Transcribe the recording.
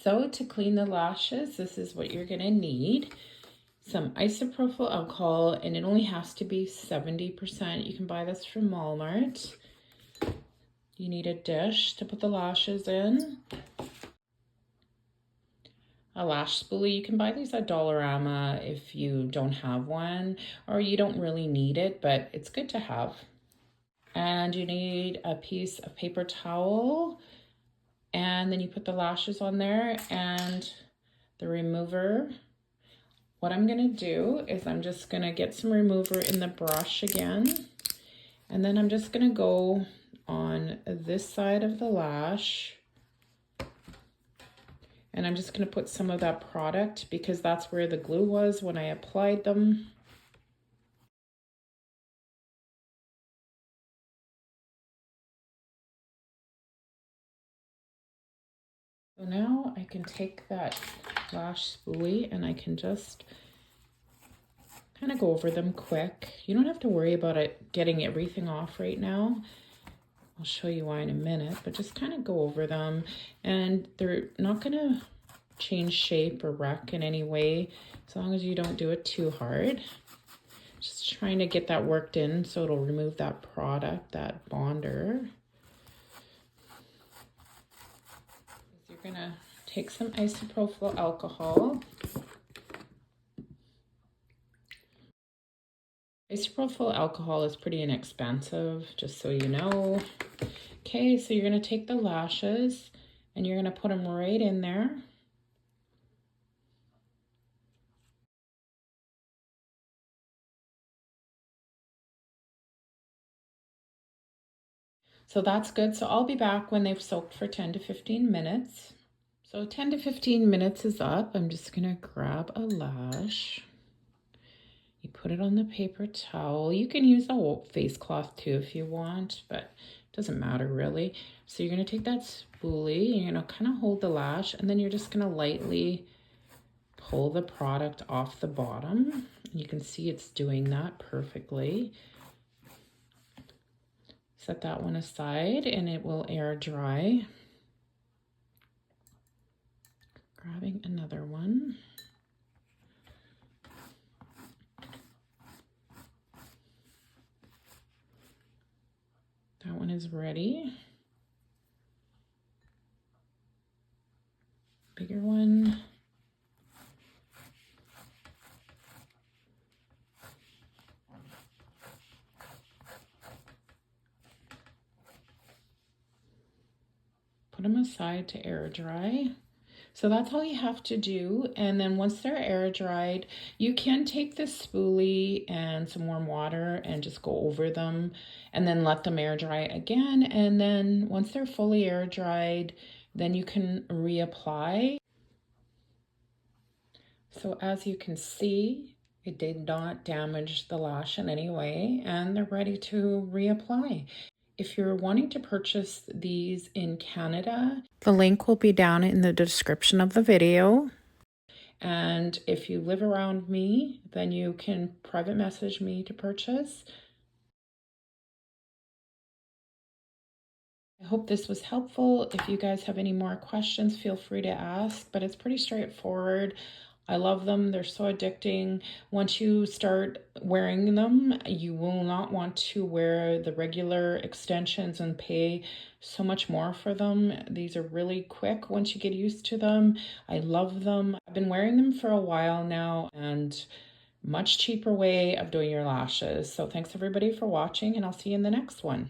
So to clean the lashes, this is what you're gonna need. Some isopropyl alcohol, and it only has to be 70%. You can buy this from Walmart. You need a dish to put the lashes in. A lash spoolie, you can buy these at Dollarama if you don't have one, or you don't really need it, but it's good to have. And you need a piece of paper towel, and then you put the lashes on there and the remover. What I'm gonna do is I'm just gonna get some remover in the brush again, and then I'm just gonna go on this side of the lash, and I'm just gonna put some of that product because that's where the glue was when I applied them. So now I can take that lash spoolie and I can just kind of go over them quick. You don't have to worry about it getting everything off right now. I'll show you why in a minute, but just kind of go over them, and they're not gonna change shape or wreck in any way as long as you don't do it too hard. Just trying to get that worked in so it'll remove that product, that bonder. You're gonna take some isopropyl alcohol. Isopropyl alcohol is pretty inexpensive, just so you know. Okay, so you're gonna take the lashes and you're gonna put them right in there. So that's good. So I'll be back when they've soaked for 10 to 15 minutes. So 10 to 15 minutes is up. I'm just gonna grab a lash. You put it on the paper towel. You can use a face cloth too if you want, but it doesn't matter really. So you're gonna take that spoolie, you're gonna kind of hold the lash, and then you're just gonna lightly pull the product off the bottom. You can see it's doing that perfectly. Set that one aside and it will air dry. Grabbing another one. That one is ready. Bigger one. Put them aside to air dry. So that's all you have to do. And then once they're air dried, you can take this spoolie and some warm water and just go over them and then let them air dry again. And then once they're fully air dried, then you can reapply. So as you can see, it did not damage the lash in any way, and they're ready to reapply. If you're wanting to purchase these in Canada, the link will be down in the description of the video. And if you live around me, then you can private message me to purchase. I hope this was helpful. If you guys have any more questions, feel free to ask, but it's pretty straightforward. I love them. They're so addicting. Once you start wearing them, you will not want to wear the regular extensions and pay so much more for them. These are really quick once you get used to them. I love them. I've been wearing them for a while now, and much cheaper way of doing your lashes. So thanks everybody for watching, and I'll see you in the next one.